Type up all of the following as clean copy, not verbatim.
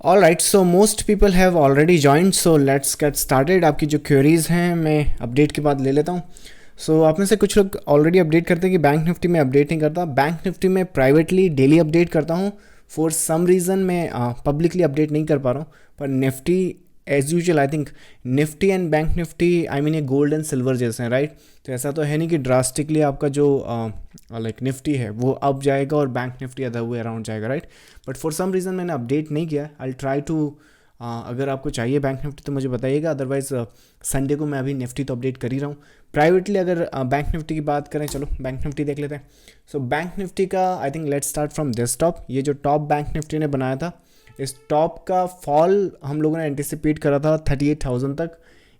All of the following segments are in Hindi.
All right, so most people have already joined, so let's get started. आपकी जो क्वेरीज हैं मैं अपडेट के बाद ले लेता हूँ। सो आप में से कुछ लोग ऑलरेडी अपडेट करते हैं कि बैंक निफ्टी में अपडेट नहीं करता। बैंक निफ्टी में प्राइवेटली डेली अपडेट करता हूँ। फॉर सम रीज़न मैं पब्लिकली अपडेट नहीं कर पा रहा हूँ। पर Nifty as usual I think Nifty and bank Nifty I mean ये गोल्ड एंड सिल्वर जैसे हैं, राइट। तो ऐसा तो है नहीं कि ड्रास्टिकली आपका जो लाइक निफ्टी है वो अप जाएगा और bank Nifty other way around जाएगा, right. But for some reason मैंने अपडेट नहीं किया। आई ट्राई टू अगर आपको चाहिए बैंक निफ्टी तो मुझे बताइएगा, अदरवाइज़ संडे को मैं अभी निफ्टी तो अपडेट कर ही रहा हूँ। प्राइवेटली अगर बैंक निफ्टी की बात करें, चलो बैंक निफ्टी देख लेते हैं। सो बैंक निफ्टी का I think let's start from this top. ये जो टॉप बैंक निफ्टी ने बनाया था, इस टॉप का फॉल हम लोगों ने एंटिसिपेट करा था 38,000 तक।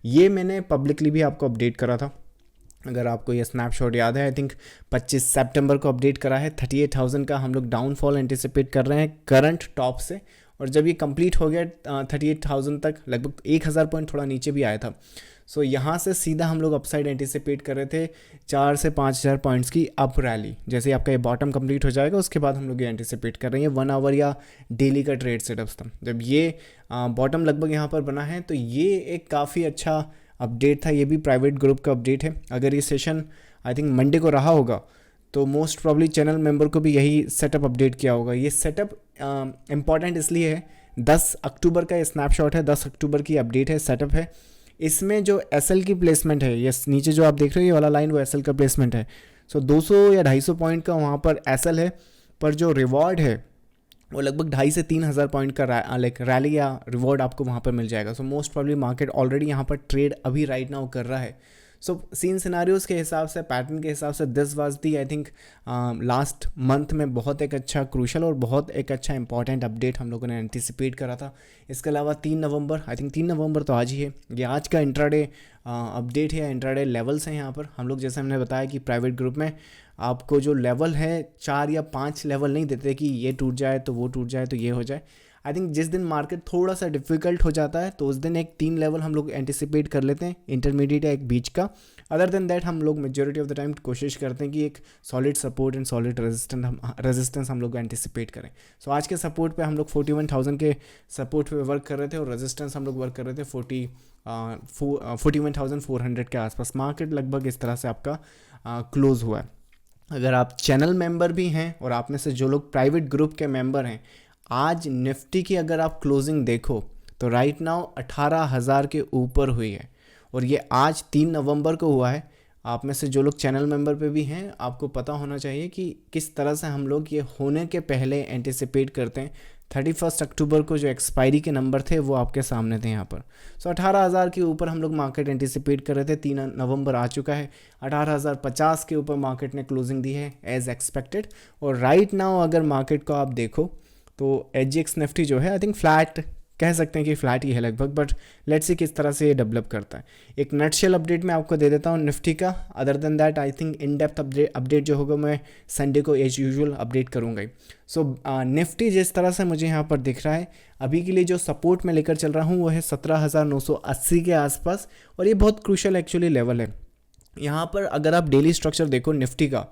ये मैंने पब्लिकली भी आपको अपडेट करा था। अगर आपको ये स्नैपशॉट याद है, आई थिंक 25 सितंबर को अपडेट करा है। 38,000 का हम लोग डाउनफॉल एंटिसिपेट कर रहे हैं करंट टॉप से। और जब ये कंप्लीट हो गया 38,000 तक, लगभग 1,000 पॉइंट थोड़ा नीचे भी आया था। सो यहाँ से सीधा हम लोग अपसाइड एंटिसिपेट कर रहे थे 4 से 5,000 पॉइंट्स की अप रैली। जैसे आपका ये बॉटम कंप्लीट हो जाएगा उसके बाद हम लोग ये एंटिसिपेट कर रहे हैं। 1 आवर या डेली का ट्रेड सेटअप्स था। जब ये बॉटम लगभग यहाँ पर बना है तो ये एक काफ़ी अच्छा अपडेट था। ये भी प्राइवेट ग्रुप का अपडेट है। अगर ये सेशन आई थिंक मंडे को रहा होगा तो मोस्ट प्रॉब्ली चैनल मेंबर को भी यही सेटअप अपडेट किया होगा। ये सेटअप इम्पॉर्टेंट इसलिए है, 10 अक्टूबर का ये स्नैपशॉट है, 10 अक्टूबर की अपडेट है, सेटअप है। इसमें जो एसएल की प्लेसमेंट है, ये नीचे जो आप देख रहे हो ये वाला लाइन, वो एसएल का प्लेसमेंट है। सो 200 या 250 पॉइंट का वहाँ पर एसएल है, पर जो रिवॉर्ड है वो लगभग 2,500 से 3,000 पॉइंट का लाइक रैली या रिवॉर्ड आपको वहाँ पर मिल जाएगा। सो मोस्ट प्रॉब्ली मार्केट ऑलरेडी यहाँ पर ट्रेड अभी राइट नाउ कर रहा है। सो सीन सिनारियोज़ के हिसाब से, पैटर्न के हिसाब से, this was the I think last month में बहुत एक अच्छा क्रूशल और बहुत एक अच्छा इंपॉर्टेंट अपडेट हम लोगों ने एंटिसिपेट करा था। इसके अलावा 3 नवंबर, आई थिंक 3 नवंबर तो आज ही है, ये आज का इंट्राडे अपडेट है। इंट्राडे लेवल्स हैं यहाँ पर हम लोग, जैसे हमने बताया कि प्राइवेट ग्रुप में आपको जो लेवल है 4 या 5 लेवल नहीं देते कि ये टूट जाए तो वो टूट जाए तो ये हो जाए। आई थिंक जिस दिन मार्केट थोड़ा सा डिफिकल्ट हो जाता है तो उस दिन एक 3 लेवल हम लोग एंटिसिपेट कर लेते हैं, इंटरमीडिएट या एक बीच का। अदर देन दैट हम लोग मेजॉरिटी ऑफ द टाइम कोशिश करते हैं कि एक solid support and solid resistance हम लोग एंटिसिपेट करें। सो आज के सपोर्ट पे हम लोग 41,000 के सपोर्ट पे वर्क कर रहे थे और रेजिस्टेंस हम लोग वर्क कर रहे थे 41,400 के आसपास। मार्केट लगभग इस तरह से आपका क्लोज हुआ है। अगर आप चैनल मेंबर भी हैं और आप में से जो लोग प्राइवेट ग्रुप के मेंबर हैं, आज निफ्टी की अगर आप क्लोजिंग देखो तो राइट नाउ 18,000 के ऊपर हुई है और ये आज 3 नवंबर को हुआ है। आप में से जो लोग चैनल मेंबर पे भी हैं, आपको पता होना चाहिए कि किस तरह से हम लोग ये होने के पहले एंटिसिपेट करते हैं। 31 अक्टूबर को जो एक्सपायरी के नंबर थे वो आपके सामने थे यहाँ पर। सो 18,000 के ऊपर हम लोग मार्केट एंटिसिपेट कर रहे थे। 3 नवंबर आ चुका है, 18,050 के ऊपर मार्केट ने क्लोजिंग दी है एज एक्सपेक्टेड। और राइट नाउ अगर मार्केट को आप देखो तो एचजीएक्स निफ्टी जो है आई थिंक फ्लैट कह सकते हैं कि फ्लैट ही है लगभग, बट लेट्स सी किस तरह से ये डेवलप करता है। एक नटशेल अपडेट मैं आपको दे देता हूँ निफ्टी का। Other than that I think in depth update जो होगा मैं संडे को एज यूजुअल अपडेट करूँगा ही। सो निफ्टी जिस तरह से मुझे यहाँ पर दिख रहा है, अभी के लिए जो सपोर्ट मैं लेकर चल रहा हूँ वो है 17,980 के आसपास, और ये बहुत क्रूशल एक्चुअली लेवल है। यहाँ पर अगर आप डेली स्ट्रक्चर देखो निफ्टी का,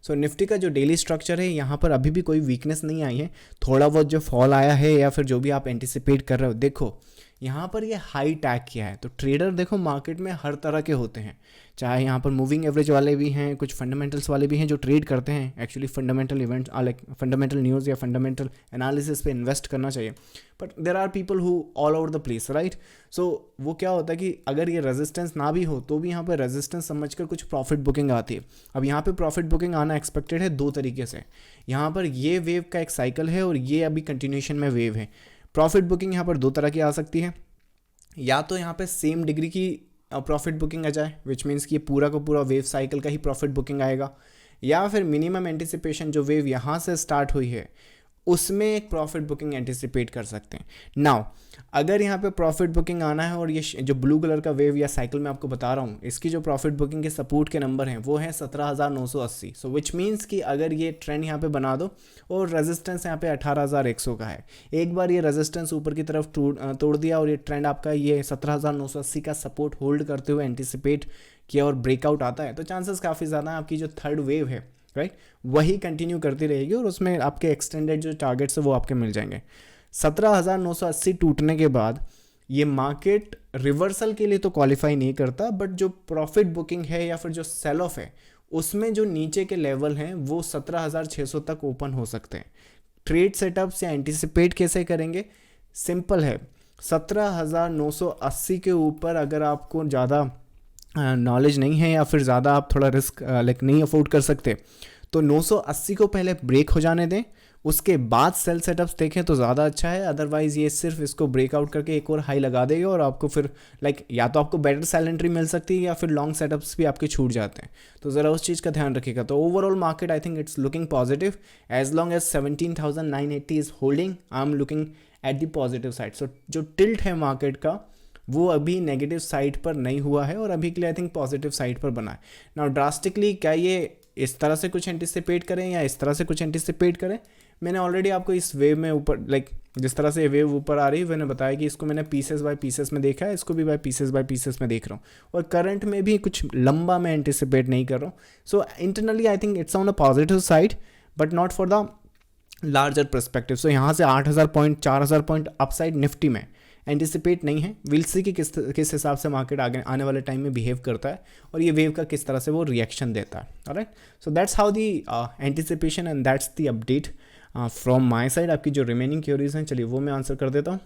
सो निफ्टी का जो डेली स्ट्रक्चर है यहाँ पर अभी भी कोई वीकनेस नहीं आई है। थोड़ा बहुत जो फॉल आया है या फिर जो भी आप एंटिसिपेट कर रहे हो, देखो यहाँ पर ये हाई टैग किया है। तो ट्रेडर देखो मार्केट में हर तरह के होते हैं, चाहे यहाँ पर मूविंग एवरेज वाले भी हैं, कुछ फंडामेंटल्स वाले भी हैं जो ट्रेड करते हैं। Actually fundamental event like fundamental news या फंडामेंटल एनालिसिस पे इन्वेस्ट करना चाहिए, but there are people who all over the place, right. So वो क्या होता है कि अगर ये रेजिस्टेंस ना भी हो तो भी यहाँ पर रेजिस्टेंस समझकर कुछ प्रॉफिट बुकिंग आती है। अब यहाँ पे प्रॉफिट बुकिंग आना एक्सपेक्टेड है 2 तरीके से। यहाँ पर ये वेव का एक साइकिल है और ये अभी कंटिन्यूशन में वेव है। प्रॉफिट बुकिंग यहाँ पर 2 तरह की आ सकती है, या तो यहाँ पे सेम डिग्री की प्रॉफिट बुकिंग आ जाए, विच मीन्स कि ये पूरा का पूरा वेव साइकिल का ही प्रॉफिट बुकिंग आएगा, या फिर मिनिमम एंटिसिपेशन जो वेव यहाँ से स्टार्ट हुई है उसमें एक प्रॉफिट बुकिंग एंटिसिपेट कर सकते हैं। नाउ अगर यहाँ पे प्रॉफिट बुकिंग आना है और ये जो ब्लू कलर का वेव या साइकिल मैं आपको बता रहा हूँ, इसकी जो प्रॉफिट बुकिंग के सपोर्ट के नंबर हैं वो हैं 17,980। सो विच मीन्स कि अगर ये ट्रेंड यहाँ पे बना दो और रेजिस्टेंस यहाँ पे 18,100 का है, एक बार ये रेजिस्टेंस ऊपर की तरफ तोड़ दिया और ये ट्रेंड आपका ये 17,980 का सपोर्ट होल्ड करते हुए एंटिसिपेट किया और ब्रेकआउट आता है, तो चांसेस काफ़ी ज़्यादा है आपकी जो थर्ड वेव है, राइट, वही कंटिन्यू करती रहेगी और उसमें आपके एक्सटेंडेड जो टारगेट्स है वो आपके मिल जाएंगे। 17,980 टूटने के बाद ये मार्केट रिवर्सल के लिए तो क्वालिफाई नहीं करता, बट जो प्रॉफिट बुकिंग है या फिर जो सेल ऑफ है उसमें जो नीचे के लेवल हैं वो 17,600 तक ओपन हो सकते हैं। ट्रेड सेटअप्स या एंटिसिपेट कैसे करेंगे? सिंपल है, 17,980 के ऊपर अगर आपको ज़्यादा नॉलेज नहीं है या फिर ज़्यादा आप थोड़ा रिस्क लाइक नहीं अफोर्ड कर सकते, तो 980 को पहले ब्रेक हो जाने दें, उसके बाद सेल सेटअप्स देखें तो ज़्यादा अच्छा है। अदरवाइज़ ये सिर्फ इसको ब्रेकआउट करके एक और हाई लगा देगा और आपको फिर लाइक या तो आपको बेटर सेल एंट्री मिल सकती है या फिर लॉन्ग सेटअप्स भी आपके छूट जाते हैं। तो ज़रा उस चीज़ का ध्यान रखिएगा। तो overall market I think it's looking positive as long as 17,980 is holding, I am looking at the positive side. So जो टिल्ट है मार्केट का वो अभी नेगेटिव साइड पर नहीं हुआ है और अभी के लिए आई थिंक पॉजिटिव साइड पर बना है। नाउ ड्रास्टिकली क्या ये इस तरह से कुछ एंटिसिपेट करें या इस तरह से कुछ एंटिसिपेट करें? मैंने ऑलरेडी आपको इस वेव में ऊपर लाइक जिस तरह से वेव ऊपर आ रही है मैंने बताया कि इसको मैंने पीसेस बाय पीसेस में देखा है, इसको भी बाय पीसेस में देख रहा हूँ और करंट में भी कुछ लंबा मैं एंटिसिपेट नहीं कर रहा हूँ। So internally I think it's on a positive side but not for the larger perspective. So यहाँ से 8,000 पॉइंट 4,000 पॉइंट अपसाइड निफ्टी में एंटिसिपेट नहीं है। विल सी कि किस हिसाब से मार्केट आगे आने वाले टाइम में बिहेव करता है और ये वेव का किस तरह से वो रिएक्शन देता है। Alright, so that's how the anticipation and that's the update from my side. आपकी जो रिमेनिंग क्वेरीज हैं चलिए वो मैं आंसर कर देता हूँ।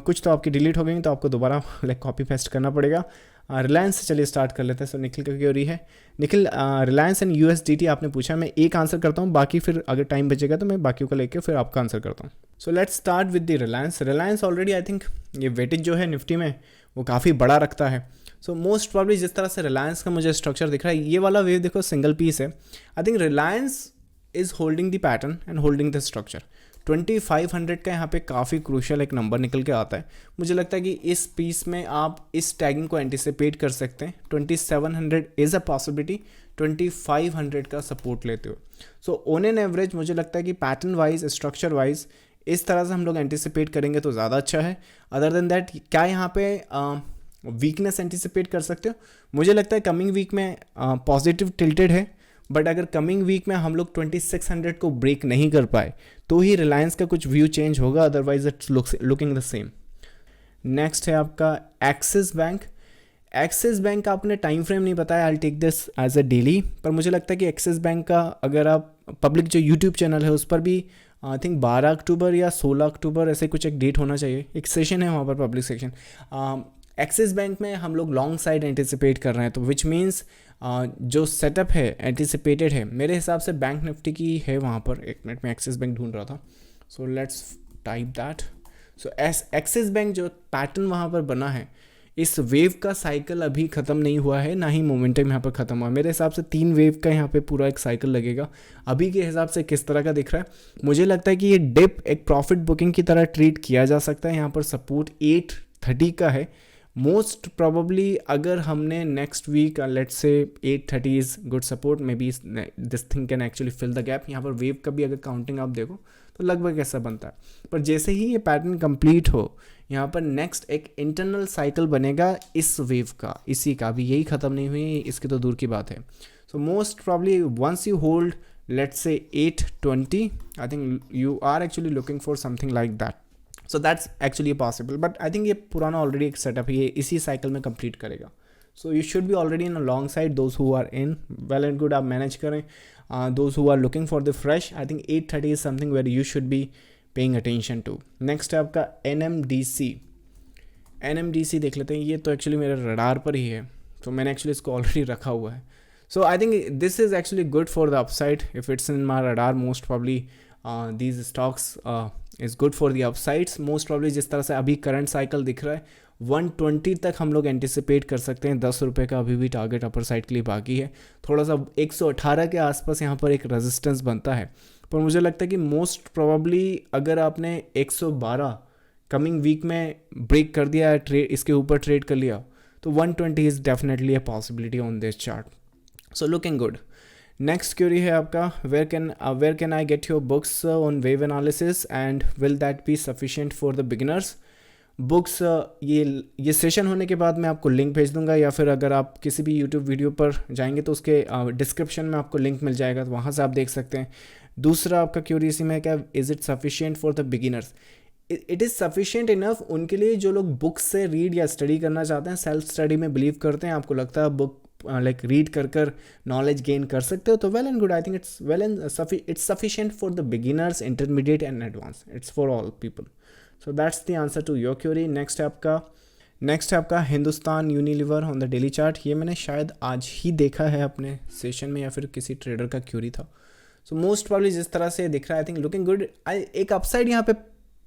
कुछ तो आपकी डिलीट हो गई तो आपको दोबारा लाइक कॉपी पेस्ट करना पड़ेगा। रिलायंस से चलिए स्टार्ट कर लेते हैं। सो निखिल का क्वेरी है, निखिल रिलायंस एंड यूएसडीटी आपने पूछा, मैं एक आंसर करता हूँ, बाकी फिर अगर टाइम बचेगा तो मैं बाकियों को लेकर फिर आपका आंसर करता हूँ। So let's start with the Reliance. Reliance already I think ये वेटेज जो है निफ्टी में वो काफ़ी बड़ा रखता है। सो मोस्ट प्रॉब्ली जिस तरह से रिलायंस का मुझे स्ट्रक्चर दिख रहा है, ये वाला वेव देखो सिंगल पीस है। I think Reliance is holding the pattern and holding the structure. 2500 का यहाँ पे काफ़ी क्रूशियल एक नंबर निकल के आता है। मुझे लगता है कि इस पीस में आप इस टैगिंग को एंटिसिपेट कर सकते हैं। 2700 इज़ अ पॉसिबिलिटी, 2500 का सपोर्ट लेते हो। सो ऑन एन एवरेज मुझे लगता है कि पैटर्न वाइज स्ट्रक्चर वाइज इस तरह से हम लोग एंटिसिपेट करेंगे तो ज़्यादा अच्छा है। अदर देन दैट क्या यहाँ पे वीकनेस एंटिसिपेट कर सकते हो? मुझे लगता है कमिंग वीक में पॉजिटिव टिल्टेड है, बट अगर कमिंग वीक में हम लोग 2600 को ब्रेक नहीं कर पाए तो ही रिलायंस का कुछ व्यू चेंज होगा, otherwise it's looking the same. Next है आपका एक्सिस बैंक। एक्सिस बैंक का आपने टाइम फ्रेम नहीं बताया, I take this as a daily, पर मुझे लगता है कि एक्सिस बैंक का अगर आप पब्लिक जो यूट्यूब चैनल है उस पर भी आई थिंक 12 अक्टूबर या 16 अक्टूबर ऐसे कुछ एक डेट होना चाहिए, एक सेशन है वहाँ पर पब्लिक सेक्शन। एक्सिस बैंक में हम लोग लॉन्ग साइड एंटिसिपेट कर रहे हैं, तो विच मीन्स जो सेटअप है एंटिसिपेटेड है मेरे हिसाब से बैंक निफ्टी की है वहाँ पर। एक मिनट में एक्सिस बैंक ढूंढ रहा था, so let's type that. So axis bank जो पैटर्न वहाँ पर बना है, इस वेव का साइकिल अभी ख़त्म नहीं हुआ है, ना ही मोमेंटम यहाँ पर ख़त्म हुआ। मेरे हिसाब से 3 वेव का यहाँ पे पूरा एक साइकिल लगेगा। अभी के हिसाब से किस तरह का दिख रहा है, मुझे लगता है कि ये डिप एक प्रॉफिट बुकिंग की तरह ट्रीट किया जा सकता है। यहाँ पर सपोर्ट 830 का है मोस्ट प्रोबेबली। अगर हमने next week let's say 830 is good support, may be this thing can actually fill the gap. यहाँ पर वेव का भी अगर काउंटिंग आप देखो तो लगभग ऐसा बनता है, पर जैसे ही ये पैटर्न कंप्लीट हो यहाँ पर नेक्स्ट एक इंटरनल साइकिल बनेगा इस वेव का, इसी का भी यही ख़त्म नहीं हुई, इसकी तो दूर की बात है। So most probably once you hold let's say 820, I think you are actually looking for something like that. So that's actually possible, but I think ये पुराना ऑलरेडी एक सेटअप है, ये इसी साइकिल में कंप्लीट करेगा। So you should be already in a long side, those who are in well and good, आप मैनेज करें। Those who are looking for the fresh, I think 830 is something where you should be paying attention to. Next है आपका NMDC। NMDC देख लेते हैं, ये तो एक्चुअली मेरे रडार पर ही है, तो मैंने एक्चुअली इसको ऑलरेडी रखा हुआ है। So I think this is actually good for the upside if it's in my radar. Most probably these stocks is good for the upsides। most probably जिस तरह से अभी करंट साइकिल दिख रहा है 120 तक हम लोग एंटिसिपेट कर सकते हैं। 10 रुपये का अभी भी टारगेट अपर साइड के लिए बाकी है। थोड़ा सा 118 के आसपास यहाँ पर एक रेजिस्टेंस बनता है, पर मुझे लगता है कि मोस्ट प्रोबेबली अगर आपने 112 कमिंग वीक में ब्रेक कर दिया है, ट्रेड इसके ऊपर ट्रेड कर लिया, तो 120 is definitely a possibility on this chart. So looking good. Next query है आपका, where can I get your books on wave analysis and will that be sufficient for the beginners. Books ये सेशन होने के बाद मैं आपको लिंक भेज दूंगा, या फिर अगर आप किसी भी यूट्यूब वीडियो पर जाएंगे तो उसके डिस्क्रिप्शन में आपको लिंक मिल जाएगा, तो वहाँ से आप देख सकते हैं। दूसरा आपका क्यूरी इसी में क्या, is it sufficient for the beginners? It is sufficient enough उनके लिए जो लोग बुक से रीड या स्टडी करना चाहते हैं, सेल्फ स्टडी में बिलीव करते हैं, आपको लगता है बुक लाइक रीड कर नॉलेज गेन कर सकते हो, तो well and good. I think it's well and it's sufficient for the beginners, intermediate and advance, it's for all people. So that's the answer to your query. Next है आपका Hindustan Unilever on the daily chart. ये मैंने शायद आज ही देखा है अपने सेशन में, या फिर किसी ट्रेडर का क्यूरी था। सो मोस्ट प्रॉब्ली जिस तरह से दिख रहा है, आई थिंक लुकिंग गुड। एक अपसाइड यहाँ पे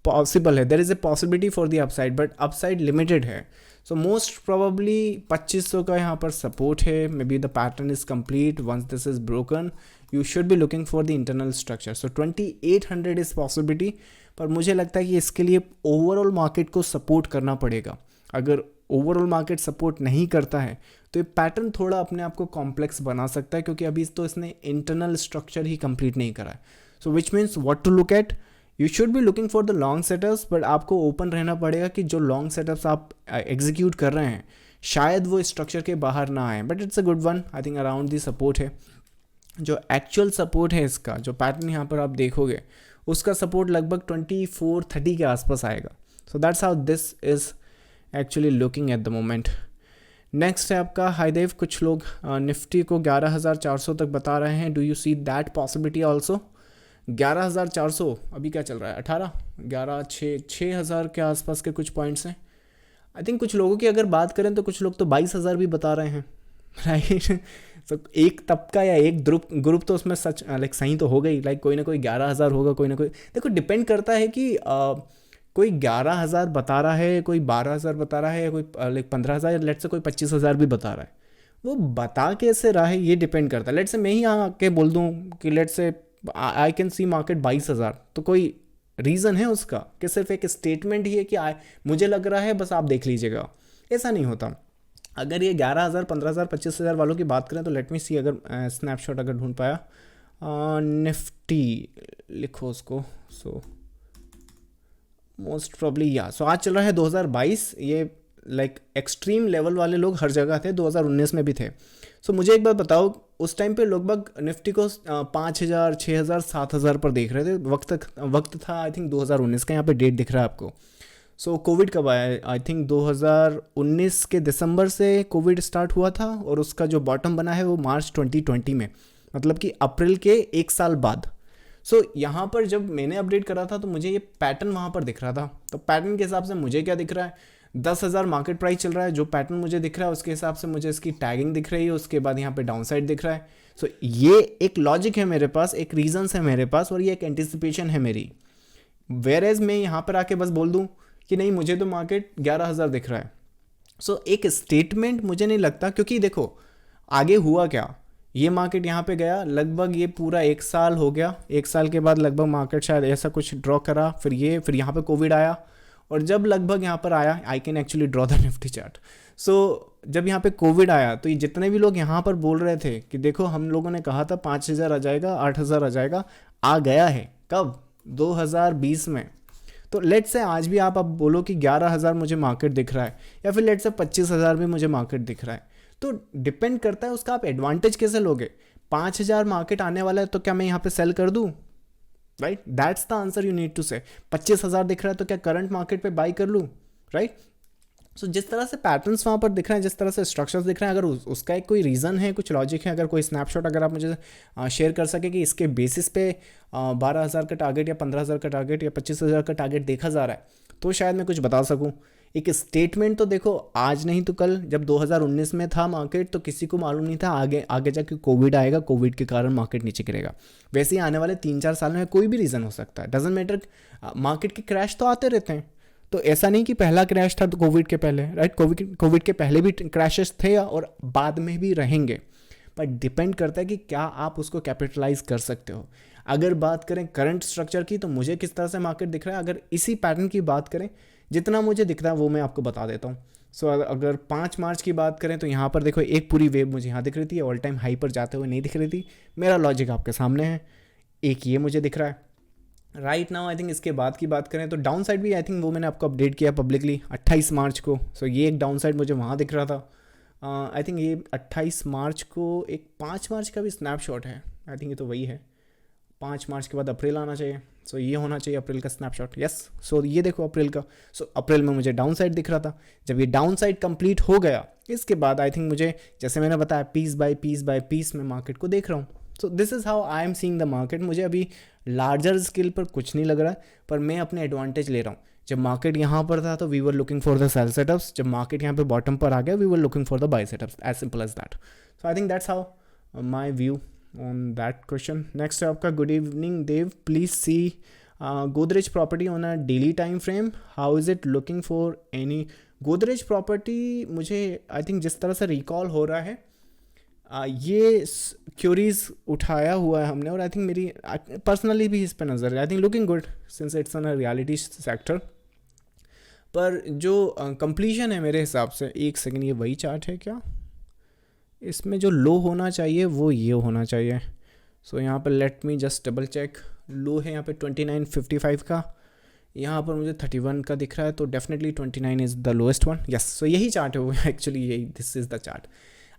पॉसिबल है, there is a possibility for the upside, but upside limited है। सो मोस्ट प्रोबेबली 2500 का यहाँ पर सपोर्ट है। May be the pattern is complete, once this is broken you should be looking for the internal structure. So 2800 is possibility, पर मुझे लगता है कि इसके लिए ओवरऑल मार्केट को सपोर्ट करना पड़ेगा। अगर ओवरऑल मार्केट सपोर्ट नहीं करता है तो ये पैटर्न थोड़ा अपने आप को कॉम्प्लेक्स बना सकता है, क्योंकि अभी तो इसने इंटरनल स्ट्रक्चर ही कंप्लीट नहीं करा है। So which means what to look at, you should be looking for the long setups, but आपको ओपन रहना पड़ेगा कि जो लॉन्ग सेटअप्स आप एग्जीक्यूट कर रहे हैं शायद वो स्ट्रक्चर के बाहर ना आए, but it's a good one. I think around the support है। जो एक्चुअल सपोर्ट है इसका, जो पैटर्न यहाँ पर आप देखोगे, उसका सपोर्ट लगभग 2430 के आसपास आएगा। सो that's how this is actually looking at the moment. Next है आपका हाईदेव। कुछ लोग निफ्टी को 11,400 तक बता रहे हैं। Do you see that possibility also? 11,400 अभी क्या चल रहा है, 18 11 6,000 के आसपास के कुछ पॉइंट्स हैं। आई थिंक कुछ लोगों की अगर बात करें तो कुछ लोग तो 22,000 भी बता रहे हैं, राइट। तो एक तबका या एक ग्रुप तो उसमें सच लाइक सही तो हो गई, लाइक कोई ना कोई 11,000 होगा, कोई ना कोई। देखो डिपेंड करता है कि कोई 11,000 बता रहा है, कोई 12,000 बता रहा है, कोई लाइक 15,000, लेट से कोई 25,000 भी बता रहा है। वो बता कैसे रहा है ये डिपेंड करता है। लेट से मैं ही आके बोल दूँ कि लेट से आई कैन सी मार्केट 22,000, तो कोई रीज़न है उसका कि सिर्फ एक स्टेटमेंट ही है कि मुझे लग रहा है, बस आप देख लीजिएगा? ऐसा नहीं होता। अगर ये 11,000 15,000 25,000 वालों की बात करें तो लेट मी सी, अगर स्नैपशॉट अगर ढूंढ पाया, निफ्टी लिखो उसको। सो मोस्ट प्रॉब्ली या सो आज चल रहा है 2022। ये लाइक एक्सट्रीम लेवल वाले लोग हर जगह थे, 2019 में भी थे। सो मुझे एक बात बताओ, उस टाइम पे लगभग निफ्टी को 5,000 6,000 7,000 पर देख रहे थे। वक्त था आई थिंक 2019 का, यहाँ पे डेट दिख रहा है आपको। सो कोविड कब आया? आई थिंक 2019 के दिसंबर से कोविड स्टार्ट हुआ था, और उसका जो बॉटम बना है वो मार्च 2020 में, मतलब कि अप्रैल के एक साल बाद। सो यहाँ पर जब मैंने अपडेट करा था तो मुझे ये पैटर्न वहाँ पर दिख रहा था। तो पैटर्न के हिसाब से मुझे क्या दिख रहा है, 10,000 मार्केट प्राइस चल रहा है। जो पैटर्न मुझे दिख रहा है उसके हिसाब से मुझे इसकी टैगिंग दिख रही है, उसके बाद यहाँ पे डाउन साइड दिख रहा है। सो ये एक लॉजिक है मेरे पास, एक रीजंस है मेरे पास, और ये एक एंटिसिपेशन है मेरी। वेर एज मैं यहाँ पर आके बस बोल दूँ कि नहीं मुझे तो मार्केट 11,000 दिख रहा है। सो एक स्टेटमेंट मुझे नहीं लगता, क्योंकि देखो आगे हुआ क्या, ये मार्केट यहाँ पे गया, लगभग ये पूरा एक साल हो गया। एक साल के बाद लगभग मार्केट शायद ऐसा कुछ ड्रॉ करा, फिर यहाँ पे कोविड आया, और जब लगभग यहाँ पर आया, I can actually draw the Nifty chart. So जब यहाँ पे कोविड आया तो ये जितने भी लोग यहाँ पर बोल रहे थे कि देखो हम लोगों ने कहा था 5,000 आ जाएगा, 8,000 आ जाएगा, आ गया है कब? 2020 में। तो लेट से आज भी आप अब बोलो कि 11,000 मुझे मार्केट दिख रहा है, या फिर लेट से 25,000 भी मुझे मार्केट दिख रहा है, तो डिपेंड करता है उसका आप एडवांटेज कैसे लोगे। 5,000 मार्केट आने वाला है तो क्या मैं यहाँ पे सेल कर दूँ? Right, that's the answer you need to say. 25,000 दिख रहा है तो क्या करंट मार्केट पे बाई कर लूँ? राइट। सो जिस तरह से पैटर्न्स वहाँ पर दिख रहे हैं, जिस तरह से स्ट्रक्चर्स दिख रहे हैं, अगर उसका एक कोई रीज़न है, कुछ लॉजिक है, अगर कोई स्नैपशॉट अगर आप मुझे शेयर कर सके कि इसके बेसिस पे 12,000 का टारगेट या 15,000 का टारगेट या 25,000 का टारगेट देखा जा रहा है, तो शायद मैं कुछ बता सकूँ। एक स्टेटमेंट तो देखो आज नहीं तो कल, जब 2019 में था मार्केट तो किसी को मालूम नहीं था आगे जाके कोविड आएगा, कोविड के कारण मार्केट नीचे गिरेगा। वैसे ही आने वाले 3-4 साल में कोई भी रीज़न हो सकता है, डजेंट मैटर। मार्केट के क्रैश तो आते रहते हैं, तो ऐसा नहीं कि पहला क्रैश था तो कोविड के पहले, राइट। कोविड के पहले भी क्रैशेस थे और बाद में भी रहेंगे, पर डिपेंड करता है कि क्या आप उसको कैपिटलाइज कर सकते हो। अगर बात करें करंट स्ट्रक्चर की, तो मुझे किस तरह से मार्केट दिख रहा है, अगर इसी पैटर्न की बात करें, जितना मुझे दिख रहा है वो मैं आपको बता देता हूँ। सो अगर 5 मार्च की बात करें तो यहाँ पर देखो एक पूरी वेव मुझे यहाँ दिख रही थी, ऑल टाइम हाई पर जाते हुए नहीं दिख रही थी। मेरा लॉजिक आपके सामने है, एक ये मुझे दिख रहा है राइट नाउ। आई थिंक इसके बाद की बात करें तो डाउन साइड भी आई थिंक वो मैंने आपको अपडेट किया पब्लिकली 28 मार्च को। सो ये एक डाउन साइड मुझे वहाँ दिख रहा था। आई थिंक ये 28 मार्च को एक 5 मार्च का भी स्नैपशॉट है, आई थिंक ये तो वही है। 5 मार्च के बाद अप्रैल आना चाहिए। सो ये होना चाहिए अप्रैल का स्नैपशॉट। यस, सो ये देखो अप्रैल का। सो अप्रैल में मुझे डाउन साइड दिख रहा था। जब ये डाउन साइड कंप्लीट हो गया, इसके बाद आई थिंक मुझे, जैसे मैंने बताया, पीस बाय पीस में मार्केट को देख रहा हूँ। So this is how I am seeing the market. मुझे अभी लार्जर स्केल पर कुछ नहीं लग रहा है, पर मैं अपने एडवांटेज ले रहा हूँ। जब मार्केट यहाँ पर था तो we were looking for the sell setups, जब मार्केट यहाँ पे बॉटम पर आ गया we were looking for the buy setups, as simple as that. So I think that's how my view on that question. Next है आपका, good evening Dev, please see Godrej property on a daily time frame, how is it looking for any. Godrej property मुझे आई थिंक जिस तरह से रिकॉल हो रहा है, ये क्यूरीज उठाया हुआ है हमने, और आई थिंक मेरी पर्सनली भी इस पर नज़र है। I think looking good since it's on a reality sector. पर जो कंप्लीशन है मेरे हिसाब से, एक सेकेंड, ये वही चार्ट है क्या? इसमें जो लो होना चाहिए वो ये होना चाहिए। सो यहाँ पर let me just double check. Low है यहाँ पे 29.55 का, यहाँ पर मुझे 31 का दिख रहा है, तो definitely 29 is the lowest one. Yes, so यही चार्ट है वो, एक्चुअली यही, this is the chart.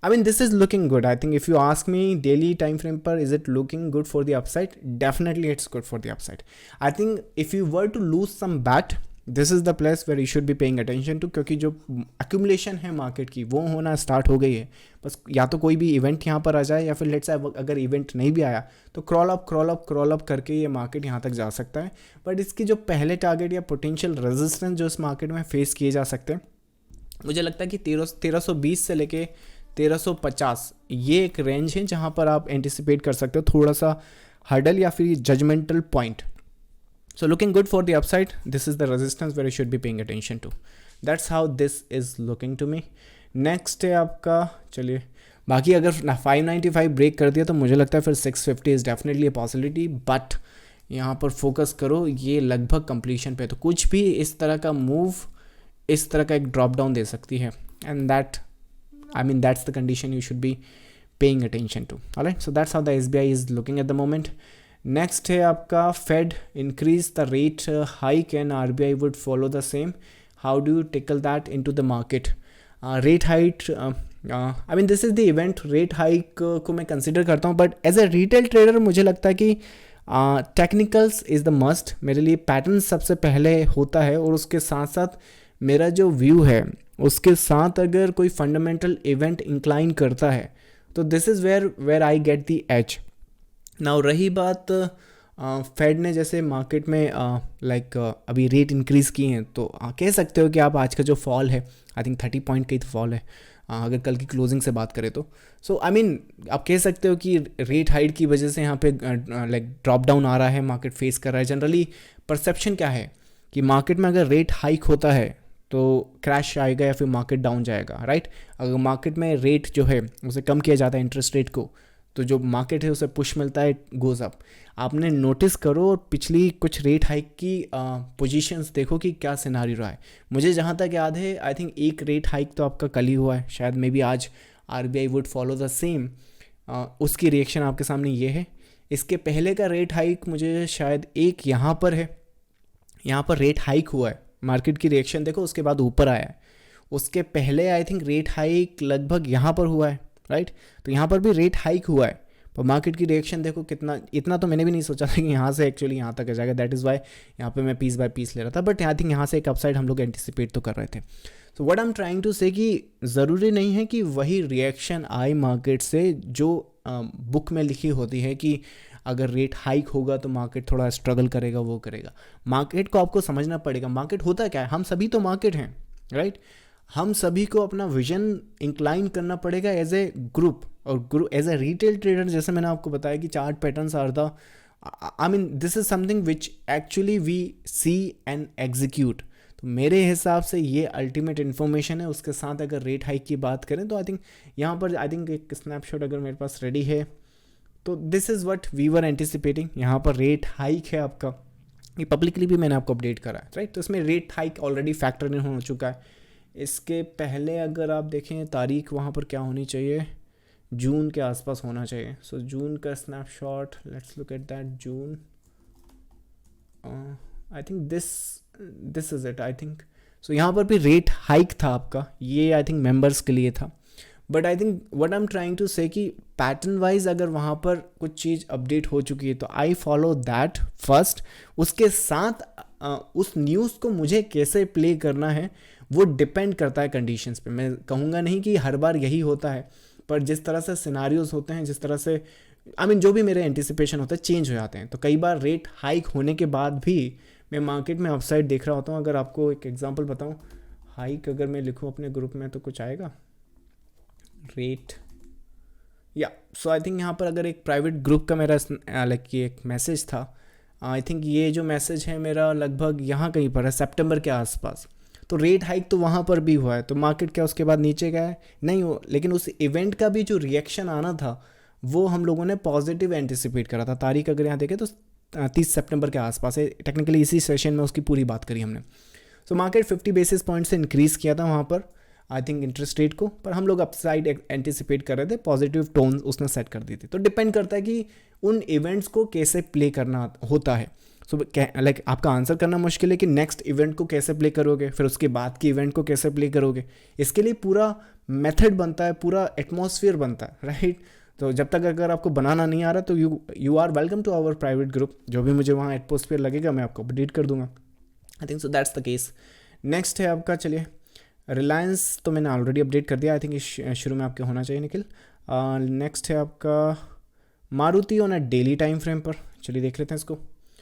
I mean this is looking good. I think if you ask me daily time frame पर is it looking good for the upside, definitely it's good for the upside. I think if you were to lose some bet, this is the place where you should be paying attention to, क्योंकि जो एक्यूमुलेशन है मार्केट की वो होना स्टार्ट हो गई है। बस या तो कोई भी इवेंट यहाँ पर आ जाए, या फिर लेट्स से अगर इवेंट नहीं भी आया तो क्रॉल अप करके ये मार्केट यहाँ तक जा सकता है। बट इसकी जो पहले टारगेट या पोटेंशियल रेजिस्टेंस जो इस मार्केट में फेस किए जा सकते हैं, मुझे लगता है कि 1320 से लेके 1350 ये एक रेंज है जहाँ पर आप एंटिसिपेट कर सकते हो थोड़ा सा हर्डल या फिर judgemental point. So looking good for the upside. This is the resistance where you should be paying attention to. That's how this is looking to me. Next है आपका, चलिए बाकी अगर 595 ब्रेक कर दिया तो मुझे लगता है फिर 650 is definitely a possibility, but यहाँ पर फोकस करो ये लगभग कंप्लीशन पे, तो कुछ भी इस तरह का मूव, इस तरह का एक ड्रॉप डाउन दे सकती है, and that I mean that's the condition you should be paying attention to. Alright, so that's how the SBI is looking at the moment. Next है आपका, fed increase the rate hike and RBI would follow the same, how do you tackle that into the market. Rate hike, I mean this is the event, rate hike को मैं कंसिडर करता हूँ, but as a retail trader मुझे लगता है कि टेक्निकल्स इज़ द मस्ट। मेरे लिए पैटर्न सबसे पहले होता है, और उसके साथ साथ मेरा जो व्यू है उसके साथ अगर कोई फंडामेंटल इवेंट इंक्लाइन करता है तो this is where I get the edge. Now रही बात फेड ने जैसे मार्केट में अभी रेट इंक्रीज़ किए हैं, तो कह सकते हो कि आप आज का जो फॉल है, आई थिंक 30 पॉइंट का ही फॉल है अगर कल की क्लोजिंग से बात करें तो। सो आई मीन आप कह सकते हो कि रेट हाइक की वजह से यहाँ पे ड्रॉप डाउन आ रहा है, मार्केट फेस कर रहा है। जनरली परसेप्शन क्या है कि मार्केट में अगर रेट हाइक होता है तो क्रैश आएगा या फिर मार्केट डाउन जाएगा, राइट। अगर मार्केट में रेट जो है उसे कम किया जाता है, इंटरेस्ट रेट को, तो जो मार्केट है उसे पुश मिलता है, गोज अप। आपने नोटिस करो और पिछली कुछ रेट हाइक की पोजीशंस देखो कि क्या सिनारी रहा है। मुझे जहाँ तक याद है आई थिंक एक रेट हाइक तो आपका कल ही हुआ है, शायद मे बी आज RBI would follow the same. उसकी रिएक्शन आपके सामने ये है। इसके पहले का रेट हाइक मुझे शायद एक यहाँ पर है, यहाँ पर रेट हाइक हुआ है, मार्केट की रिएक्शन देखो, उसके बाद ऊपर आया है। उसके पहले आई थिंक रेट हाइक लगभग यहाँ पर हुआ है, राइट। तो यहाँ पर भी रेट हाइक हुआ है, पर मार्केट की रिएक्शन देखो कितना, इतना तो मैंने भी नहीं सोचा था कि यहाँ से एक्चुअली यहाँ तक आ जाएगा। दैट इज़ वाई यहाँ पे मैं पीस बाय पीस ले रहा था, बट आई थिंक यहाँ से एक अपसाइड हम लोग एंटिसिपेट तो कर रहे थे। So what I am trying to say कि ज़रूरी नहीं है कि वही रिएक्शन आए मार्केट से जो बुक में लिखी होती है कि अगर रेट हाइक होगा तो मार्केट थोड़ा स्ट्रगल करेगा, वो करेगा। मार्केट को आपको समझना पड़ेगा, मार्केट होता क्या है, हम सभी तो मार्केट हैं, राइट। हम सभी को अपना विजन इंक्लाइन करना पड़ेगा एज ए ग्रुप, और एज ए रिटेल ट्रेडर जैसे मैंने आपको बताया कि chart patterns are the, I mean this is something which actually we see and execute. तो मेरे हिसाब से ये अल्टीमेट इन्फॉर्मेशन है। उसके साथ अगर रेट हाइक की बात करें तो आई थिंक यहाँ पर आई थिंक एक स्नैपशॉट अगर मेरे पास रेडी है तो this is what we were anticipating. यहाँ पर रेट हाइक है आपका, ये पब्लिकली भी मैंने आपको अपडेट करा है, राइट। तो इसमें rate hike already factor in हो चुका है। इसके पहले अगर आप देखें तारीख, वहाँ पर क्या होनी चाहिए, जून के आसपास होना चाहिए। सो जून का snapshot, let's look at that June. I think this is it, I think. So यहाँ पर भी रेट हाइक था आपका, ये आई थिंक मेंबर्स के लिए था, but I think what I am trying to say कि पैटर्न वाइज अगर वहाँ पर कुछ चीज़ अपडेट हो चुकी है तो आई फॉलो दैट फर्स्ट। उसके साथ उस न्यूज़ को मुझे कैसे प्ले करना है वो डिपेंड करता है कंडीशंस पे। मैं कहूँगा नहीं कि हर बार यही होता है, पर जिस तरह से सिनारियोज होते हैं, जिस तरह से जो भी मेरे एंटिसिपेशन होता है चेंज हो जाते हैं। तो कई बार रेट हाइक होने के बाद भी मैं मार्केट में अपसाइड देख रहा होता हूँ। अगर आपको एक एग्जांपल बताऊँ, हाइक अगर मैं लिखूँ अपने ग्रुप में तो कुछ आएगा रेट या सो आई थिंक यहाँ पर अगर एक प्राइवेट ग्रुप का मेरा लाइक ये एक मैसेज था, आई थिंक ये जो मैसेज है मेरा लगभग यहाँ कहीं पर है सितंबर के आसपास। तो रेट हाइक तो वहाँ पर भी हुआ है, तो मार्केट क्या उसके बाद नीचे गया है? नहीं हो, लेकिन उस इवेंट का भी जो रिएक्शन आना था वो हम लोगों ने पॉजिटिव एंटिसिपेट करा था। तारीख अगर यहाँ देखें तो 30 सितंबर के आसपास है, टेक्निकली इसी सेशन में उसकी पूरी बात करी हमने। सो मार्केट 50 बेसिस पॉइंट से इंक्रीज़ किया था वहाँ पर आई थिंक इंटरेस्ट रेट को, पर हम लोग अपसाइड एंटिसिपेट कर रहे थे, पॉजिटिव टोन उसने सेट कर दी थी। तो डिपेंड करता है कि उन इवेंट्स को कैसे प्ले करना होता है। सो लाइक आपका आंसर करना मुश्किल है कि नेक्स्ट इवेंट को कैसे प्ले करोगे, फिर उसके बाद की इवेंट को कैसे प्ले करोगे। इसके लिए पूरा मेथड बनता है, पूरा एटमॉस्फेयर बनता है, राइट। तो जब तक अगर आपको बनाना नहीं आ रहा तो you are welcome to our private group. जो भी मुझे वहाँ एटमॉस्फेयर लगेगा मैं आपको अपडेट कर दूंगा। आई think so that's the case. Next है आपका, चलिए रिलायंस तो मैंने ऑलरेडी अपडेट कर दिया, आई थिंक शुरू में आपके होना चाहिए निखिल। नेक्स्ट है आपका Maruti on a daily time frame पर, चलिए देख लेते हैं इसको।